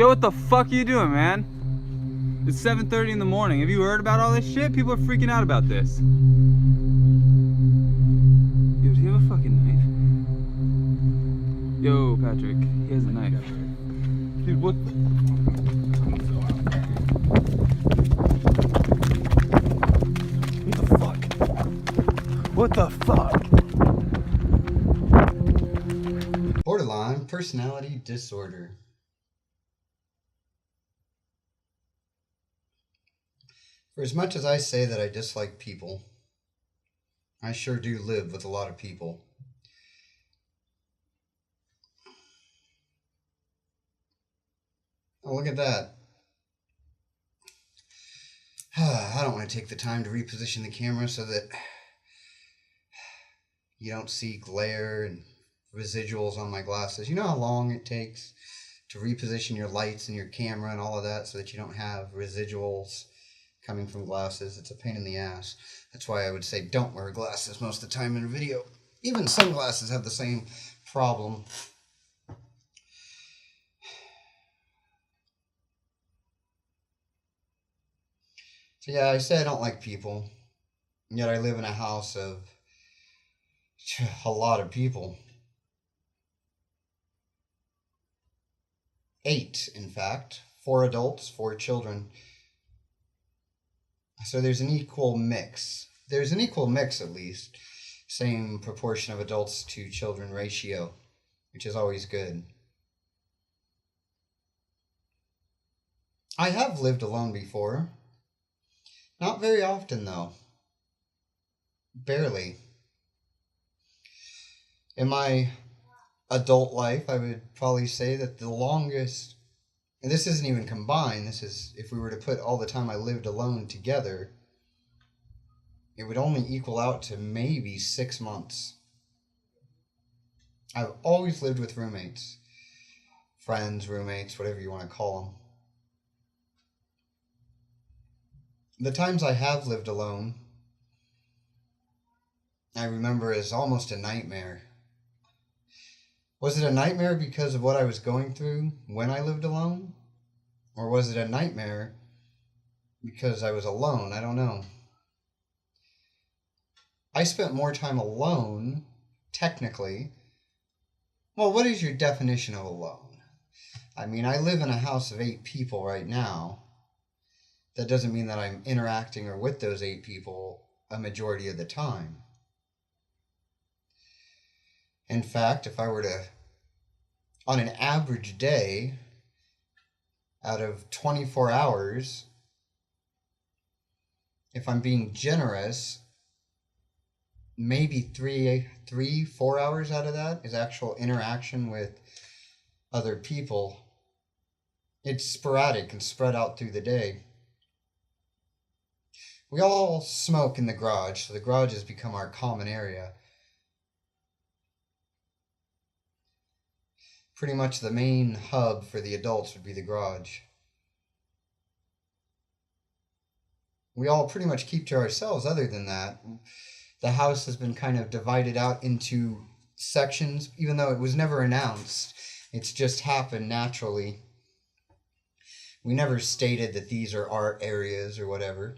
Yo, what the fuck are you doing, man? It's 7:30 in the morning. Have you heard about all this shit? People are freaking out about this. Yo, does he have a fucking knife? Yo, Patrick, he has a knife. Dude, what? What the fuck? Borderline personality disorder. For as much as I say that I dislike people, I sure do live with a lot of people. Oh, look at that. I don't want to take the time to reposition the camera so that you don't see glare and residuals on my glasses. You know how long it takes to reposition your lights and your camera and all of that so that you don't have residuals coming from glasses? It's a pain in the ass. That's why I would say don't wear glasses most of the time in a video. Even sunglasses have the same problem. So yeah, I say I don't like people, and yet I live in a house of a lot of people. 8, in fact. 4 adults, 4 children. So there's an equal mix. There's an equal mix, at least. Same proportion of adults to children ratio, which is always good. I have lived alone before. Not very often, though. Barely. In my adult life, I would probably say that the longest, and this isn't even combined, this is, if we were to put all the time I lived alone together, it would only equal out to maybe 6 months. I've always lived with roommates. Friends, roommates, whatever you want to call them. The times I have lived alone, I remember as almost a nightmare. Was it a nightmare because of what I was going through when I lived alone? Or was it a nightmare because I was alone? I don't know. I spent more time alone, technically. Well, what is your definition of alone? I mean, I live in a house of 8 people right now. That doesn't mean that I'm interacting or with those 8 people a majority of the time. In fact, if I were to, on an average day, out of 24 hours, if I'm being generous, maybe 4 hours out of that is actual interaction with other people. It's sporadic and spread out through the day. We all smoke in the garage, so the garage has become our common area. Pretty much the main hub for the adults would be the garage. We all pretty much keep to ourselves other than that. The house has been kind of divided out into sections, even though it was never announced. It's just happened naturally. We never stated that these are our areas or whatever.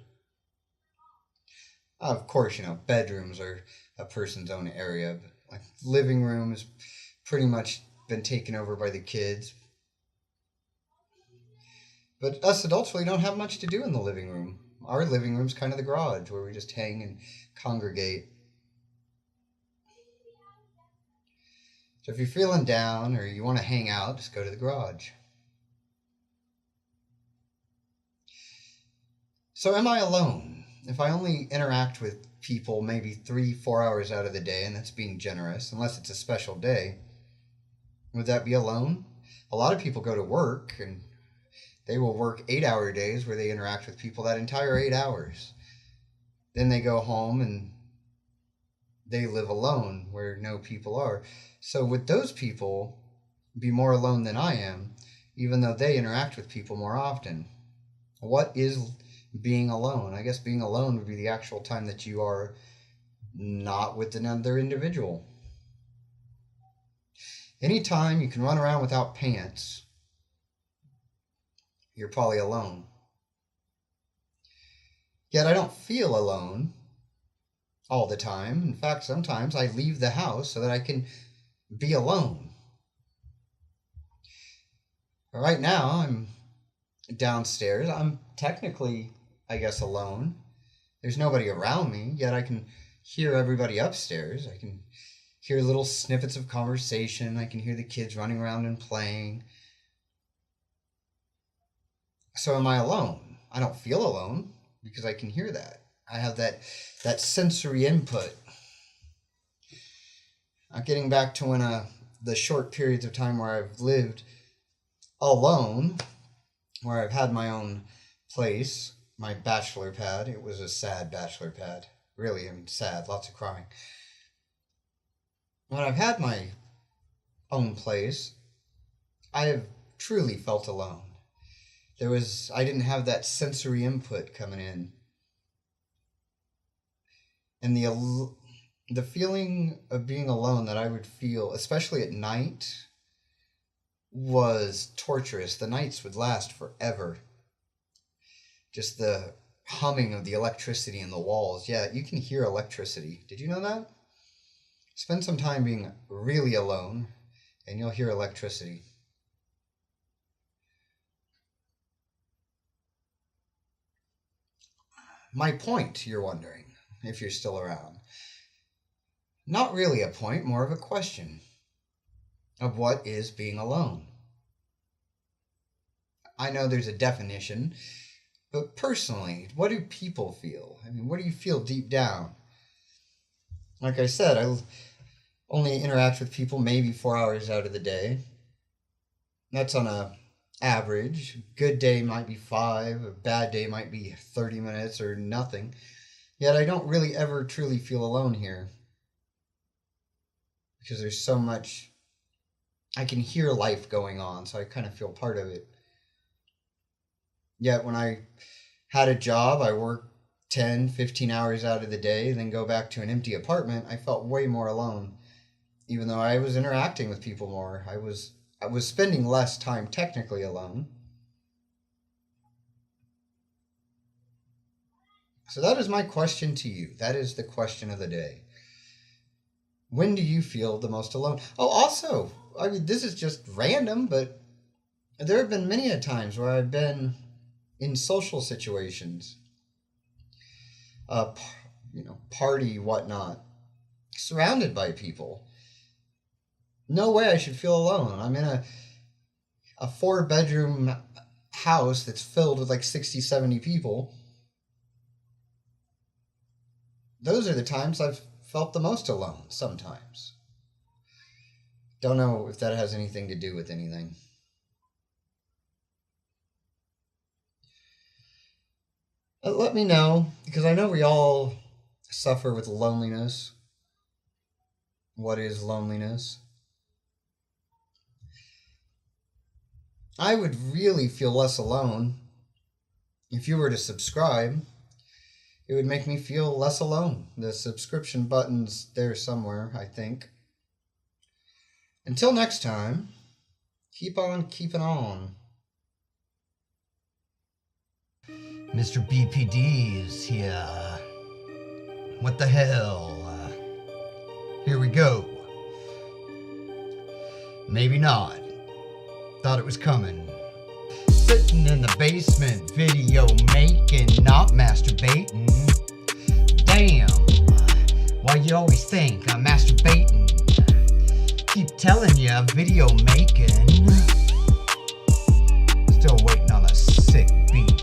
Of course, bedrooms are a person's own area. But like living room has pretty much been taken over by the kids. But us adults really don't have much to do in the living room. Our living room's kind of the garage where we just hang and congregate. So if you're feeling down or you want to hang out, just go to the garage. So am I alone? If I only interact with people maybe 3-4 hours out of the day, and that's being generous, unless it's a special day, would that be alone? A lot of people go to work and they will work 8-hour days where they interact with people that entire 8 hours. Then they go home and they live alone where no people are. So would those people be more alone than I am, even though they interact with people more often? What is being alone? I guess being alone would be the actual time that you are not with another individual. Anytime you can run around without pants, you're probably alone. Yet I don't feel alone all the time. In fact, sometimes I leave the house so that I can be alone. Right now, I'm downstairs. I'm technically, I guess, alone. There's nobody around me, yet I can hear everybody upstairs. I can hear little snippets of conversation. I can hear the kids running around and playing. So am I alone? I don't feel alone because I can hear that. I have that sensory input. Getting back to when the short periods of time where I've lived alone, where I've had my own place, my bachelor pad. It was a sad bachelor pad. Really, I mean, sad, lots of crying. When I've had my own place, I have truly felt alone. I didn't have that sensory input coming in. And the feeling of being alone that I would feel, especially at night, was torturous. The nights would last forever. Just the humming of the electricity in the walls. Yeah, you can hear electricity. Did you know that? Spend some time being really alone, and you'll hear electricity. My point, you're wondering, if you're still around. Not really a point, more of a question of what is being alone. I know there's a definition, but personally, what do people feel? I mean, what do you feel deep down? Like I said, I only interact with people maybe 4 hours out of the day. That's on a average. A good day might be 5, a bad day might be 30 minutes or nothing. Yet I don't really ever truly feel alone here. Because there's so much, I can hear life going on, so I kind of feel part of it. Yet when I had a job, I worked 10, 15 hours out of the day, then go back to an empty apartment, I felt way more alone. Even though I was interacting with people more, I was spending less time technically alone. So that is my question to you. That is the question of the day. When do you feel the most alone? Oh, also, I mean, this is just random, but there have been many a times where I've been in social situations, party, whatnot, surrounded by people. No way I should feel alone. I'm in a 4-bedroom house that's filled with like 60, 70 people. Those are the times I've felt the most alone, sometimes. Don't know if that has anything to do with anything. Let me know, because I know we all suffer with loneliness. What is loneliness? I would really feel less alone if you were to subscribe. It would make me feel less alone. The subscription button's there somewhere, I think. Until next time, keep on keeping on. Mr. BPD is here. What the hell? Here we go. Maybe not. Thought it was coming. Sitting in the basement, video making, not masturbating. Damn, why you always think I'm masturbating? Keep telling you I'm video making. Still waiting on a sick beat.